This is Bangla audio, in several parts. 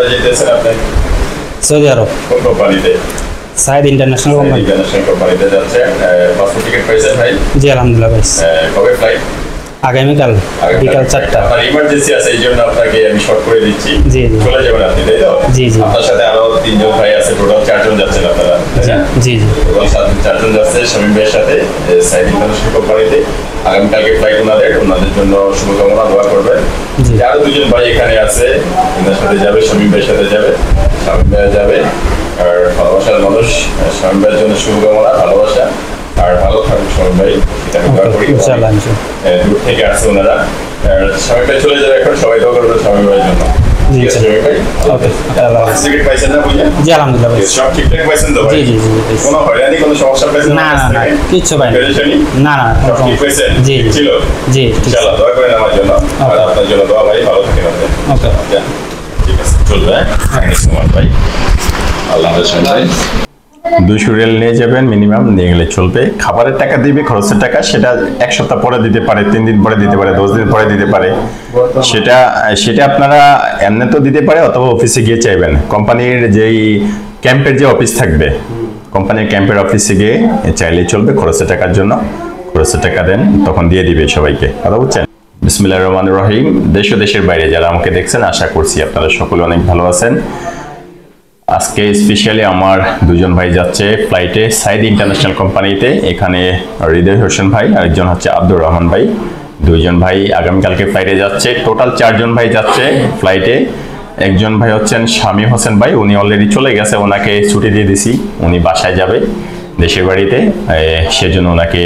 কোথায় যেতেছেন আপনি? সৌদি আরব। কোন কোম্পানিতে? Saeed international company. ইন্টারন্যাশনাল কোম্পানিতে যাচ্ছে। পাসপোর্ট টিকিট পাইছেন ভাই? জি আলহামদুলিল্লাহ পাইছি। কবে ফ্লাইট? আগামীকাল বিকাল 4টা। আপনার ইমার্জেন্সি আছে, এই জন্য আপনাকে আমি শর্ট করে দিচ্ছি। জি জি। চলে যাবেন আপনি, তাই তো? জি জি। আপনার সাথে আরো 3 জন ভাই আছে, টোটাল 4 জন যাচ্ছেন আপনারা। জি জি। টোটাল 4 জন যাচ্ছে শামীম ভাইয়ের সাথে সাইদ ইন্টারন্যাশনাল কোম্পানিতে। আগামীকালকে ফ্লাইট ওনাদের জন্য শুভকামনা, দোয়া করবেন। আরো 2 জন ভাই এখানে আছে, ওনার সাথে যাবে, শামীম ভাইয়ের সাথে যাবে, শামীম ভাই যাবে। আর ভালোবাসার মানুষ, শামীম ভাইয়ের জন্য শুভকামনা, ভালোবাসা। আর ভালো থাকুন শামীম ভাই, এটা আমি দোয়া করি। দূর থেকে আসছে ওনারা। শামীম ভাই চলে যাবে এখন, সবাই দোয়া করবেন শামীম ভাইয়ের জন্য। ঠিক আছে শামীম ভাই? ওকে। টিকিট পাইছেন না বুঝলেন? জি আলহামদুলিল্লাহ। সব ঠিকঠাক পাইছেন তো ভাই? জি জি জি। কোনো হয়রানি, কোনো সমস্যা পাইছেন না? না না কিচ্ছু পাইনি। না না সব ঠিক পাইছেন? জি ছিল? জি। ইনশাআল্লাহ দোয়া করেন আমার জন্য, আর আপনার জন্য দোয়া ভাই, ভালো থাকেন আপনি। ওকে ঠিক আছে, চলবে। ভাই আল্লাহ হাফেজ ভাই। 200 রিয়াল নিয়ে যাবেন মিনিমাম, নিয়ে গেলে চলবে। খাবারের টাকা দিবে, খরচের টাকা সেটা 1 সপ্তাহ পরে দিতে পারে, 3 দিন পরে দিতে পারে, 10 দিন পরে দিতে পারে। সেটা আপনারা এমনি তো দিতে পারে, অথবা অফিসে গিয়ে চাইবেন। কোম্পানির যেই ক্যাম্পের যে অফিস থাকবে, কোম্পানির ক্যাম্পের অফিসে গিয়ে চাইলেই চলবে। খরচের টাকার জন্য খরচের টাকা দেন, তখন দিয়ে দিবে সবাইকে। কথা বুঝছেন? বিসমিল্লাহির রহমানির রহিম। দেশ ও দেশের বাইরে যারা আমাকে দেখছেন, আশা করছি আপনারা সকলে অনেক ভালো আছেন। আজকে স্পেশালি আমার 2 জন ভাই যাচ্ছে ফ্লাইটে সাইদ ইন্টারন্যাশনাল কোম্পানিতে। এখানে হৃদয় হোসেন ভাই, আরেকজন হচ্ছে আব্দুর রহমান ভাই। 2 জন ভাই আগামীকালকে ফ্লাইটে যাচ্ছে। টোটাল 4 জন ভাই যাচ্ছে ফ্লাইটে। একজন ভাই হচ্ছেন শামীম হোসেন ভাই, উনি অলরেডি চলে গেছে, ওনাকে ছুটি দিয়ে দিছি, উনি বাসায় যাবে দেশের বাড়িতে। সেজন্য ওনাকে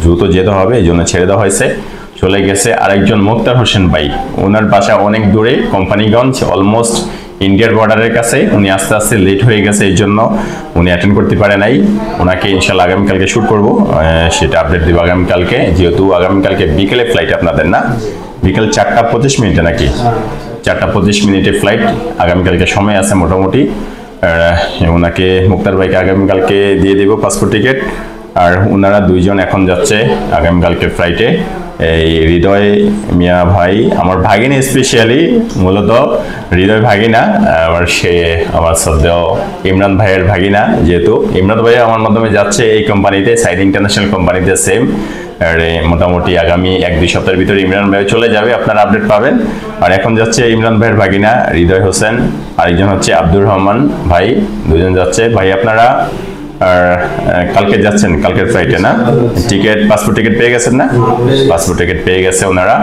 দ্রুত যেতে হবে, এই জন্য ছেড়ে দেওয়া হয়েছে, চলে গেছে। আরেকজন মুক্তার হোসেন ভাই, ওনার বাসা অনেক দূরে, কোম্পানিগঞ্জ, অলমোস্ট ইন্ডিয়ার বর্ডারের কাছে। উনি আস্তে আস্তে লেট হয়ে গেছে, এই জন্য উনি অ্যাটেন্ড করতে পারে নাই। ওনাকে ইনশাল্লাহ আগামীকালকে শ্যুট করবো, সেটা আপডেট দেবো আগামীকালকে। যেহেতু আগামীকালকে বিকেলে ফ্লাইট আপনাদের, না বিকেল 4টা 25 মিনিটে নাকি? 4টা 25 মিনিটে ফ্লাইট। আগামীকালকে সময় আছে মোটামুটি। ওনাকে মুক্তার ভাইকে আগামীকালকে দিয়ে দেবো পাসপোর্ট টিকিট। আর ওনারা 2 জন এখন যাচ্ছে আগামীকালকে ফ্লাইটে। এই হৃদয় মিয়া ভাই আমার ভাগিনা, স্পেশালি মূলত হৃদয় ভাগিনা, আমার শ্রদ্ধেয় ইমরান ভাইয়ের ভাগিনা। যেহেতু ইমরান ভাই আমার মাধ্যমে যাচ্ছে এই কোম্পানিতে, সাইদ ইন্টারন্যাশনাল কোম্পানিতে সেম। আর মোটামুটি আগামী 1-2 সপ্তাহের ভিতরে ইমরান ভাই চলে যাবে, আপনারা আপডেট পাবেন। আর এখন যাচ্ছে ইমরান ভাইয়ের ভাগিনা হৃদয় হোসেন, আরেকজন হচ্ছে আব্দুর রহমান ভাই। 2 জন যাচ্ছে ভাই। আপনারা আর কালকে যাচ্ছেন, কালকের ফ্লাইটে না? টিকিট, পাসপোর্ট টিকিট পেয়ে গেছেন না? পাসপোর্ট টিকিট পেয়ে গেছে ওনারা।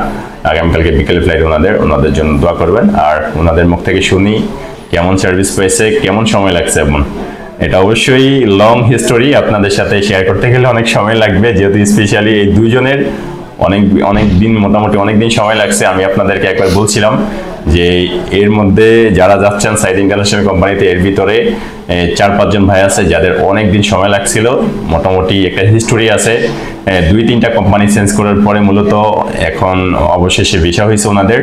আগামীকালকে বিকেলে ফ্লাইট ওনাদের জন্য দোয়া করবেন। আর ওনাদের মুখ থেকে শুনি কেমন সার্ভিস পেয়েছে, কেমন সময় লাগছে। এমন এটা অবশ্যই লং হিস্টোরি, আপনাদের সাথে শেয়ার করতে গেলে অনেক সময় লাগবে, যেহেতু স্পেশালি এই 2 জনের অনেক দিন, মোটামুটি অনেক দিন সময় লাগছে। আমি আপনাদেরকে একবার বলছিলাম যে এর মধ্যে যারা যাচ্ছেন সাইদ ইন্টারন্যাশনাল কোম্পানিতে, এর ভিতরে 4-5 জন ভাই আছে যাদের অনেক দিন সময় লাগছিল। মোটামুটি একটা হিস্টোরি আছে। 2-3টা কোম্পানি চেঞ্জ করার পরে মূলত এখন অবশেষে ভিসা হয়েছে ওনাদের।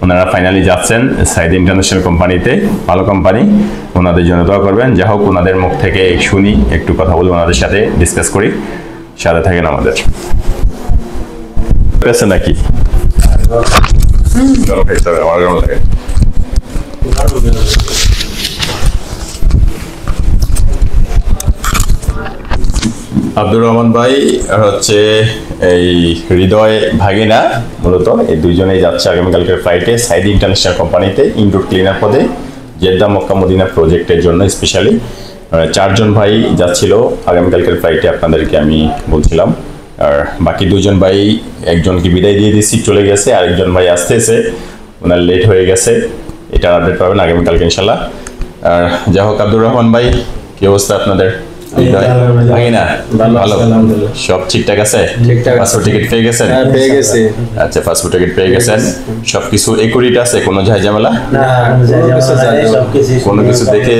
ওনারা ফাইনালি যাচ্ছেন সাইদ ইন্টারন্যাশনাল কোম্পানিতে, ভালো কোম্পানি। ওনাদের জন্য দোয়া করবেন। যা হোক, ওনাদের মুখ থেকে শুনি, একটু কথা বলি, ওনাদের সাথে ডিসকাস করি। সাথে থাকেন আমাদের। পেছে নাকি? আব্দুর রহমান ভাই হচ্ছে এই হৃদয় ভাগিনা, মূলত এই 2 জনেই যাচ্ছে আগামীকালকের ফ্লাইটে সাইদ ইন্টারন্যাশনাল কোম্পানিতে ইনডোর ক্লিনার পদে, জেদ্দা মক্কা মদিনা প্রজেক্টের জন্য স্পেশালি। 4 জন ভাই যাচ্ছিল আগামীকালকের ফ্লাইটে, আপনাদেরকে আমি বলছিলাম। আর বাকি 2 জন ভাই, একজনকে বিদায় দিয়ে দিচ্ছি, চলে গেছে। আরেকজন ভাই আসতেছে, ওনার লেট হয়ে গেছে। এটা আপডেট পাবেন আগামীকালকে ইনশাল্লাহ। আর যা হোক, আব্দুর রহমান ভাই কি অবস্থা আপনাদের? ভালো, সব ঠিকঠাক আছে? পাসপোর্ট টিকিট পেয়ে গেছেন? পেয়ে গেছে। আচ্ছা, পাসপোর্ট টিকিট পেয়ে গেছেন, সবকিছু একুরেট আছে, কোনো ঝামেলা? কোনো কিছু দেখে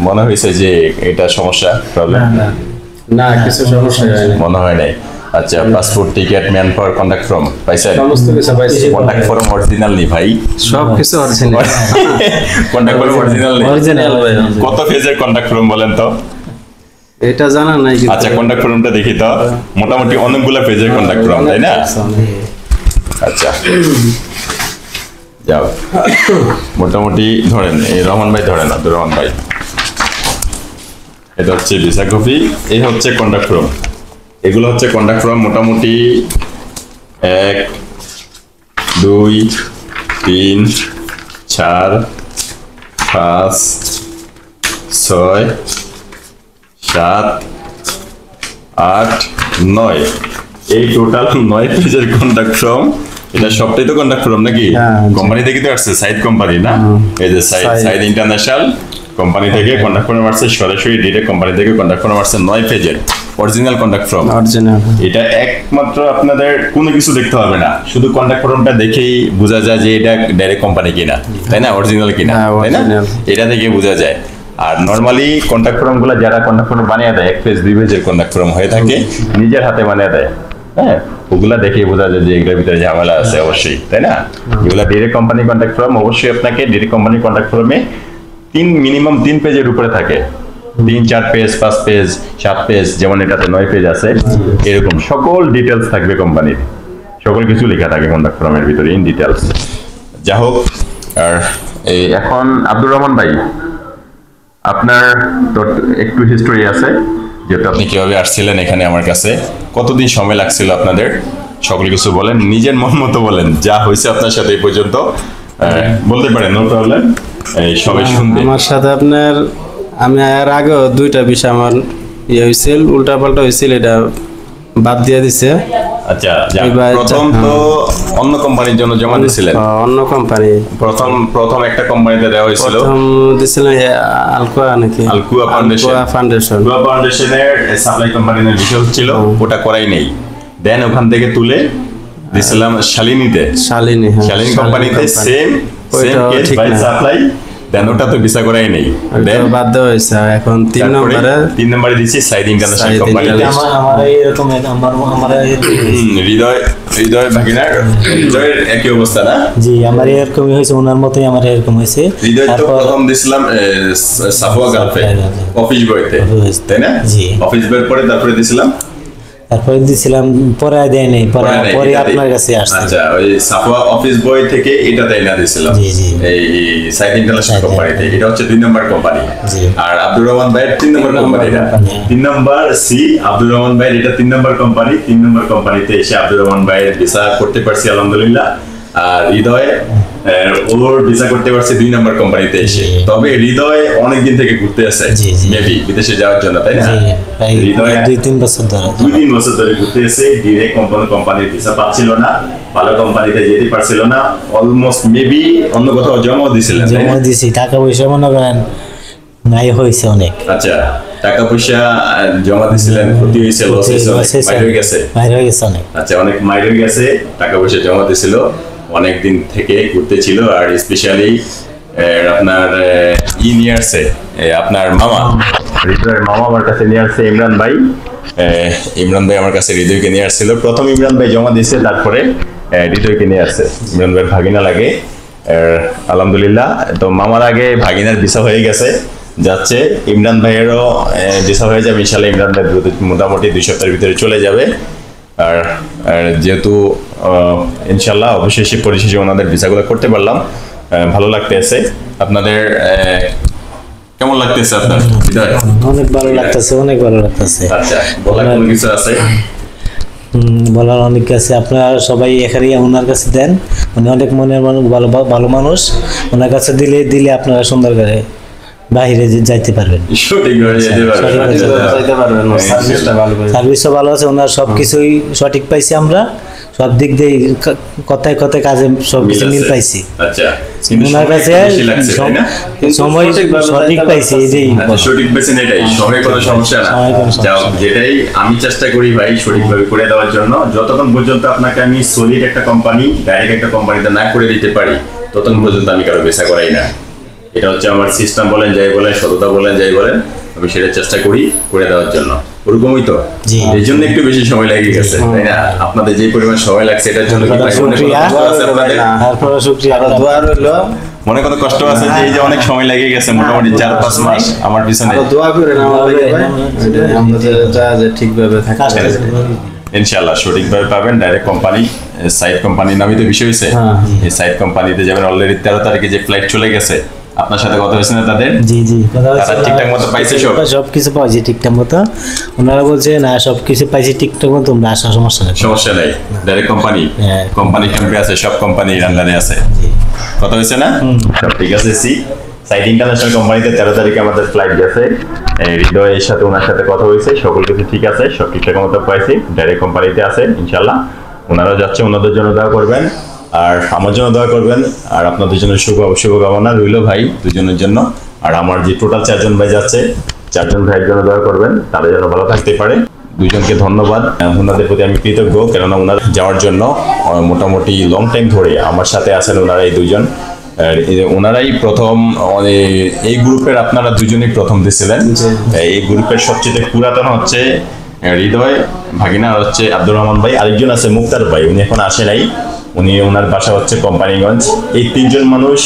মনে হয়েছে যে এটা সমস্যা, প্রবলেম? না, কিছু সমস্যা মনে হয় নাই। আচ্ছা, passport ticket, man power, contact form পাইছেন? সমস্ত কিছু পাইছি। কন্ট্যাক্ট ফর্ম অরিজিনাল নি ভাই? সব কিছু অরিজিনাল। কন্ট্যাক্ট ফর্ম অরিজিনাল নি? অরিজিনাল ভাই। কত পেজের কন্ট্যাক্ট ফর্ম বলেন তো? এটা জানা নাই। আচ্ছা, কন্ট্যাক্ট ফর্মটা দেখি তো। মোটামুটি অনেকগুলো পেজের কন্ট্যাক্ট ফর্ম, তাই না? আচ্ছা, যাও মোটামুটি ধরেন এই রহমান ভাই ধরেন, আব্দুর রহমান ভাই, এটা হচ্ছে ভিসা কপি, এই হচ্ছে কন্ট্যাক্ট ফর্ম, এগুলো হচ্ছে কন্ট্যাক্ট ফর্ম। মোটামুটি 1 2 3 4 5 6 7 8 9, এই টোটাল 9 পেজের কন্ট্যাক্ট ফর্ম। এটা সবটাই তো কন্ট্যাক্ট ফর্ম নাকি? কোম্পানি থেকে তো আসছে, সাইড কোম্পানি না? এই যে সাইড ইন্টারন্যাশনাল কোম্পানি থেকে কন্ট্যাক্ট ফর্ম আসছে, সরাসরি ডিরেক্ট কোম্পানি থেকে কন্ট্যাক্ট ফর্ম আসছে 9 পেজের অরিজিনাল কন্ট্যাক্ট ফর্ম। অরিজিনাল। এটা একমাত্র আপনাদের কোনো কিছু দেখতে হবে না, শুধু কন্ট্যাক্ট ফর্মটা দেখেই বোঝা যায় যে এটা ডাইরেক্ট কোম্পানি কিনা, তাই না? অরিজিনাল কিনা, তাই না? এটা থেকে বোঝা যায়। আর নরমালি কন্ট্যাক্ট ফর্মগুলো যারা কন্ট্যাক্ট ফর্ম বানিয়ে দেয় 1 পেজ 2 পেজের কন্ট্যাক্ট ফর্ম হয়ে থাকে, নিজের হাতে বানিয়ে দেয়, হ্যাঁ, ওগুলা দেখে বোঝা যায় যে এগুলোর ভিতরে ঝামেলা আছে অবশ্যই, তাই না? এগুলা ডিরেক্ট কোম্পানি কন্ট্যাক্ট ফর্ম, অবশ্যই আপনাকে ডিরেক্ট কোম্পানি কন্ট্যাক্ট ফর্মে মিনিমাম 3 পেজের উপরে থাকে, 3 4 পেজ 5 পেজ 7 পেজ, যেমন এটাতে 9 পেজ আছে, এরকম সকল ডিটেলস থাকবে কোম্পানির, সকল কিছু লেখা থাকে কন্ট্যাক্ট ফর্মের ভিতরে ইন ডিটেলস। যা হোক, আর এই এখন আব্দুর রহমান ভাই, আপনার তো একটু হিস্টোরি আছে, যেহেতু আপনি কিভাবে আসছিলেন এখানে আমার কাছে, কতদিন সময় লাগছিল আপনাদের, সকল কিছু বলেন, নিজের মন মতো বলেন, যা হয়েছে আপনার সাথে এই পর্যন্ত বলতে পারেন, নো প্রবলেম, এই সবাই শুনবে। আমার সাথে আপনার, আমি এর আগে 2টা বিষয় আমার হয়েছিল, উল্টা পাল্টা হয়েছিল, এটা বাদ দিয়ে দিছে। আচ্ছা, এবার প্রথম তো অন্য কোম্পানির জন্য জমা দিয়েছিলেন, অন্য কোম্পানি প্রথম একটা কোম্পানিতে দেওয়া হয়েছিল, প্রথম দিছিল আলকুয়া নাকি, আলকুয়া ফাউন্ডেশনের সাপ্লাই কোম্পানির বিষয় হচ্ছিল, ওটা করাই নেই। দেন ওখান থেকে তুলে দিছিলাম শালিনীতে, শালিনী কোম্পানিতে সেম কেস বাই সাপ্লাই, দেন ওটা তো ভিসা করাই নেই, দেন বাদ দেওয়া হয়েছে। এখন 3 নম্বরে দিচ্ছি সাইড ইন্টারন্যাশনাল কোম্পানিতে। আমার এরকম আমার হৃদয় ভাগিনার, হৃদয়ের একই অবস্থা না? জি, আমার এরকমই হয়েছে, ওনার মতোই আমার এরকম হয়েছে। হৃদয় তো প্রথম দিছিলাম সাফওয়া গালফে অফিস বয়তে, তাই না? জি। অফিস বয়ের পরে তারপরে দিছিলাম, তারপরে দিছিলাম, পরে দেয় নাই, পরে আপনার কাছে আসছে। আচ্ছা, ওই সাফওয়া অফিস বয় থেকে এটা তাই না দিছিলাম, জি, জি। এই সাইড ইন্টারন্যাশনাল কোম্পানিতে, এটা হচ্ছে 2 নম্বর কোম্পানি। জি। আর আব্দুর রহমান ভাইয়ের 3 নম্বর কোম্পানি, এটা 3 নম্বর সি, আব্দুর রহমান ভাইয়ের এটা 3 নম্বর কোম্পানি। 3 নম্বর কোম্পানিতে এসে আব্দুর রহমান ভাইয়ের ভিসা করতে পারছি আলহামদুলিল্লাহ। আর হৃদয় ওর ভিসা করতে পারছে 2 নম্বর কোম্পানিতে এসে। তবে হৃদয় অনেকদিন থেকে ঘুরতে আছে, মেবি বিদেশে যাওয়ার জন্য, তাই না? হৃদয় 2-3 বছর ধরে, 2-3 বছর ধরে ঘুরতে এসে ডিরেক্ট কোম্পানির ভিসা পাচ্ছিল না, ভালো কোম্পানিতে যেতে পারছিল না, অলমোস্ট মেবি অন্য কোথাও জমা দিছিলেন, তাই না? জমা দিছি, টাকা পয়সা মনে করেন নাই হয়েছে অনেক। আচ্ছা, টাকা পয়সা জমা দিছিলেন, ক্ষতি হয়েছে, লস হয়েছে, মাইর হয়ে গেছে, অনেক। আচ্ছা, অনেক মাইর হয়ে গেছে, টাকা পয়সা জমা দিছিল, অনেক দিন থেকে ঘুরতে ছিল। আর স্পেশালি আপনার নিয়ে আসছে আপনার মামা, হৃদয়ের মামা আমার কাছে নিয়ে আসছে ইমরান ভাই। ইমরান ভাই আমার কাছে হৃদয়কে নিয়ে আসছিল, প্রথম ইমরান ভাই জমা দিয়েছে, তারপরে হৃদয়কে নিয়ে আসছে। ইমরান ভাইয়ের ভাগিনা লাগে, আলহামদুলিল্লাহ। তো মামার আগে ভাগিনার ভিসা হয়ে গেছে, যাচ্ছে, ইমরান ভাইয়েরও ভিসা হয়ে যাবে ইনশাল্লাহ। ইমরান ভাই মোটামুটি 2 সপ্তাহের ভিতরে চলে যাবে। আর যেহেতু ইনশাল্লাহ অবশেষে পরিশেষে ওনাদের ভিসাগুলো করতে পারলাম, ভালো লাগতেছে। আপনাদের কেমন লাগতেছে আপনার? অনেক ভালো লাগতেছে, অনেক ভালো লাগতেছে। আচ্ছা, বলার কোনো কিছু আছে? বলার অনেক আছে, আপনারা সবাই এখানে ওনার কাছে দেন, উনি অনেক মনের মানুষ, ভালো মানুষ, ওনার কাছে দিলে আপনারা সুন্দর করে বাইরে যাইতে পারবেন, সঠিকভাবে যেতে পারবেন, সার্ভিসও ভালো আছে, ওনার সবকিছুই সঠিক পাইছি আমরা, সব দিক দিয়ে কথায় কাজে সবকিছু মিল পাইছি। আচ্ছা, ওনার কাছে সময় সঠিক পাইছি, এই সঠিক পেয়েছেন, এটাই সময় কোনো সমস্যা না। যেটাই আমি চেষ্টা করি ভাই সঠিকভাবে করে দেওয়ার জন্য, যতক্ষণ পর্যন্ত আপনাকে আমি সলিড একটা কোম্পানি ডাইরেক্ট একটা কোম্পানিতে না করে দিতে পারি, ততক্ষণ পর্যন্ত আমি কারো ভিসা করাই না। এটা হচ্ছে আমার সিস্টেম, বলেন যাই বলেন, সততা বলেন যাই বলেন, আমি সেটা চেষ্টা করি করে দেওয়ার জন্য। ওরকমই তো, এই জন্য একটু বেশি সময় লেগে গেছে, তাই না? আপনাদের যে পরিমাণ সময় লাগছে এটার জন্য মনে কোনো কষ্ট আছে যে এই যে অনেক সময় লেগে গেছে, মোটামুটি 4-5 মাস আমার পিছনে? দোয়া করেন আমাদের ঠিকভাবে থাকে, ইনশাআল্লাহ সঠিকভাবে পাবেন, ডাইরেক্ট কোম্পানি সাইড কোম্পানির নামই তো বিষয় হয়েছে। এই সাইড কোম্পানিতে যাবেন অলরেডি 13 তারিখে যে ফ্লাইট চলে গেছে, আপনার সাথে কথা হয়েছে না তাদের? জি জি, কথা হয়েছে। তারা ঠিকঠাক মতো পাইছে সব? সবকিছু পাইছি ঠিকঠাক মতো। ওনারা বলছে না সবকিছু পাইছি ঠিকঠাক মতো, তোমরা আসা সমস্যা নেই। সমস্যা নেই, ডাইরেক্ট কোম্পানি হ্যাঁ। কোম্পানি ক্যাম্পে আছে, সব কোম্পানির আন্ডারে আছে। কথা হয়েছে না? সব ঠিক আছে। সাইড ইন্টারন্যাশনাল কোম্পানিতে 13 তারিখে আমাদের ফ্লাইট গেছে। হৃদয়ের সাথে ওনার সাথে কথা হয়েছে, সকল কিছু ঠিক আছে, সব ঠিকঠাক মতো পাইছি। ডাইরেক্ট কোম্পানিতে আছে ইনশাল্লাহ। ওনারাও যাচ্ছে, ওনাদের জন্য দোয়া করবেন আর আমার জন্য দোয়া করবেন। আর আপনাদের জন্য শুভকামনা রইল ভাই দুজনের জন্য। আর আমার যে টোটাল 4 জন ভাই যাচ্ছে, 4 জন ভাইয়ের জন্য দোয়া করবেন, তাদের জন্য ভালো থাকতে পারে। দুজনকে ধন্যবাদ, ওনাদের প্রতি আমি কৃতজ্ঞ, কেননা ওনারা যাওয়ার জন্য মোটামুটি লং টাইম ধরে আমার সাথে আছেন ওনারা এই দুজন। ওনারাই প্রথম এই গ্রুপের, আপনারা দুজনেই প্রথম দিছিলেন। এই গ্রুপের সবচেয়ে পুরাতন হচ্ছে হৃদয় ভাগিনা, আর হচ্ছে আব্দুর রহমান ভাই, আরেকজন আছে মুক্তার ভাই, উনি এখন আসে নাই, ওনার বাসা হচ্ছে কোম্পানিগঞ্জ। এই 3 জন মানুষ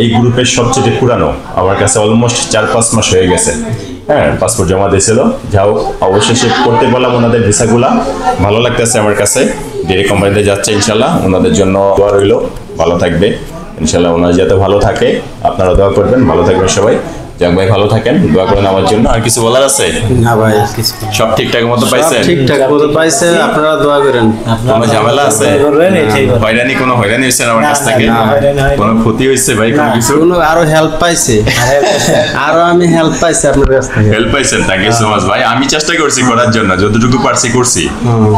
এই গ্রুপের সবচেয়ে পুরানো, আমার কাছে অলমোস্ট 4-5 মাস হয়ে গেছে। হ্যাঁ, পাসপোর্ট জমা দিয়েছিল, যাও অবশেষে করতে বললাম ওনাদের ভিসাগুলা। ভালো লাগতেছে আমার কাছে, ডিরেক্ট কোম্পানিতে যাচ্ছে ইনশাল্লাহ। ওনাদের জন্য দোয়া রইল, ভালো থাকবে ইনশাল্লাহ, ওনারা যাতে ভালো থাকে, আপনারা দোয়া করবেন, ভালো থাকবেন সবাই। যাক ভাই, ভালো থাকেন, দোয়া করেন আমার জন্য। আর কিছু বলার আছে? না ভাই, সব ঠিকঠাক মতো পাইছেন? ঠিকঠাক মতো পাইছে, আপনারা দোয়া করেন। কোনো ঝামেলা আছে? কোনো হয়রানি হয়েছে আমার কাছ থেকে? কোনো ক্ষতি হয়েছে ভাই? কোনো কিছু? আরো হেল্প পাইছে, আরো আমি হেল্প পাইছি আপনার কাছ থেকে। হেল্প পাইছেন? থ্যাংক ইউ সো মাচ ভাই। আমি চেষ্টা করছি করার জন্য, যতটুকু পারছি করছি,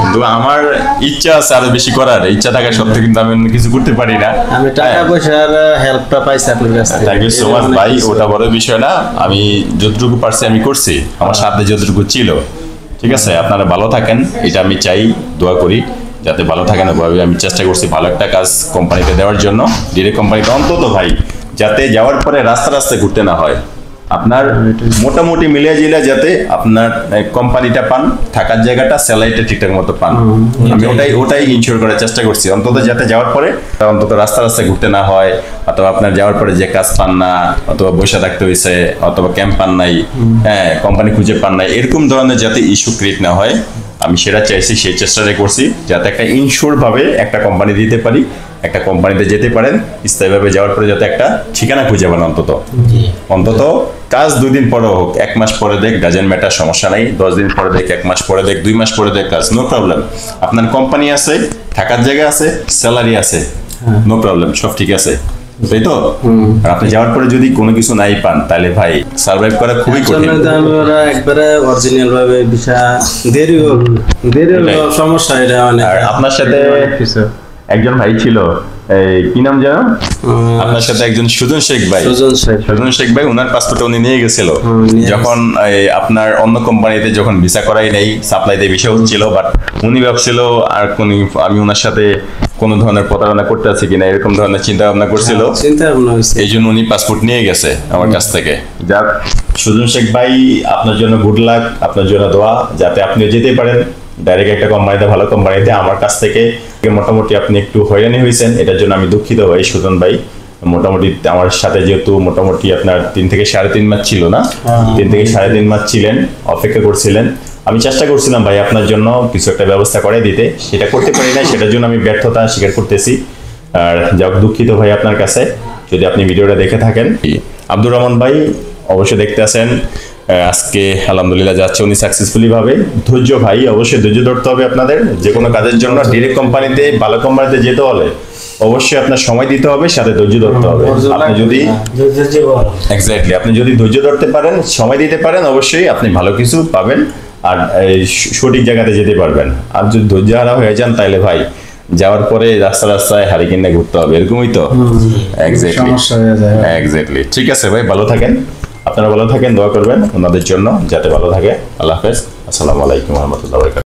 কিন্তু আমার ইচ্ছা আছে আরো বেশি করার। ইচ্ছা থাকা সত্ত্বেও কিন্তু আমি কিছু করতে পারি না। আমি টাকা পয়সার হেল্পটা পাইছি আপনার কাছ থেকে। থ্যাংক ইউ সো মাচ ভাই, ওটা বড় বিষয় না। আমি যতটুকু পারছি আমি করছি, আমার সাথে যতটুকু ছিল। ঠিক আছে, আপনারা ভালো থাকেন, এটা আমি চাই, দোয়া করি যাতে ভালো থাকেন। ওভাবে আমি চেষ্টা করছি ভালো একটা কাজ কোম্পানিতে দেওয়ার জন্য, ডিরেক্ট কোম্পানিতে অন্তত ভাই, যাতে যাওয়ার পরে রাস্তায় ঘুরতে না হয়। আপনার মোটামুটি মিলিয়ে জিলে যাতে আপনার কোম্পানিটা পান, থাকার জায়গাটা, স্যালারিটা ঠিকঠাক মতো পান। আমি ওটাই ইনশিওর করার চেষ্টা করছি, অন্তত যাতে যাওয়ার পরে অন্তত রাস্তায় ঘুরতে না হয়, অথবা আপনার যাওয়ার পরে যে কাজ পান না, অথবা বসে থাকতে হয়েছে, অথবা ক্যাম্প পান নাই, হ্যাঁ, কোম্পানি খুঁজে পান নাই, এরকম ধরনের যাতে ইস্যু ক্রিয়েট না হয়, আমি সেটা চাইছি, সেই চেষ্টাটাই করছি, যাতে একটা ইনশিওর ভাবে একটা কোম্পানি দিতে পারি, একটা কোম্পানিতে যেতে পারেন, স্থায়ীভাবে যাওয়ার পরে যাতে একটা ঠিকানা খুঁজে পান। অন্তত কাজ 2 দিন পরে হোক, 1 মাস পরে দেখ, ডাজেন্ট ম্যাটার, সমস্যা নাই। 10 দিন পরে দেখ, 1 মাস পরে দেখ, 2 মাস পরে দেখ, কাজ নো প্রবলেম। আপনার কোম্পানি আছে, থাকার জায়গা আছে, স্যালারি আছে, নো প্রবলেম, সব ঠিক আছে, তাই তো? আর আপনি যাওয়ার পরে যদি কোনো কিছু নাই পান, তাহলে ভাই সার্ভাইভ করা খুবই কঠিন। আমরা একবারে অরিজিনাল ভাবে ভিসা দেরি হলো সমস্যা, এটা মানে। আর আপনার সাথে একজন ভাই ছিল, কি নাম জানো? আপনার সাথে একজন সুজন শেখ ভাই, ওনার পাসপোর্ট উনি নিয়ে গেছিল যখন আপনার অন্য কোম্পানিতে যখন ভিসা করাই নেই, সাপ্লাইতে ভিসা হচ্ছিল, বাট উনি ভাবছিল আর আমি ওনার সাথে কোনো ধরনের প্রতারণা করতে আছে কিনা, এরকম ধরনের চিন্তা ভাবনা করছিল, এই জন্য উনি পাসপোর্ট নিয়ে গেছে আমার কাছ থেকে। যাক, সুজন শেখ ভাই, আপনার জন্য গুড লাক, আপনার জন্য দোয়া, যাতে আপনিও যেতে পারেন ডাইরেক্ট একটা কোম্পানিতে, ভালো কোম্পানিতে। আমার কাছ থেকে মোটামুটি আপনি একটু হয়রানি হয়েছেন, এটার জন্য আমি দুঃখিত ভাই সুজন ভাই। মোটামুটি আমার সাথে যেহেতু মোটামুটি আপনার 3 থেকে 3.5 মাস ছিল না, 3 থেকে 3.5 মাস ছিলেন, অপেক্ষা করছিলেন। আমি চেষ্টা করছিলাম ভাই আপনার জন্য কিছু একটা ব্যবস্থা করে দিতে, সেটা করতে পারি না, সেটার জন্য আমি ব্যর্থতা স্বীকার করতেছি। আর যাক, দুঃখিত ভাই আপনার কাছে, যদি আপনি ভিডিওটা দেখে থাকেন। আব্দুর রহমান ভাই অবশ্যই দেখতে আছেন, আজকে আলহামদুলিল্লাহ যাচ্ছে উনি সাকসেসফুলি ভাবে। ধৈর্য ভাই, অবশ্যই ধৈর্য ধরতে হবে আপনাদের যে কোনো কাজের জন্য। ডিরেক্ট কোম্পানিতে, ভালো কোম্পানিতে যেতে হলে অবশ্যই আপনার সময় দিতে হবে, সাথে ধৈর্য ধরতে হবে। আপনি যদি এক্স্যাক্টলি আপনি যদি ধৈর্য ধরতে পারেন, সময় দিতে পারেন, অবশ্যই আপনি ভালো কিছু পাবেন আর সঠিক জায়গাতে যেতে পারবেন। আর যদি ধৈর্য হারা হয়ে যান, তাহলে ভাই যাওয়ার পরে রাস্তায় হারিকেন ঘুরতে হবে, এরকমই তো। এক্স্যাক্টলি ঠিক আছে ভাই, ভালো থাকেন, আপনারা ভালো থাকেন, দোয়া করবেন ওনাদের জন্য যাতে ভালো থাকে। আল্লাহ হাফেজ, আসসালামু আলাইকুম ওয়া রাহমাতুল্লাহি ওয়া বারাকাতুহু।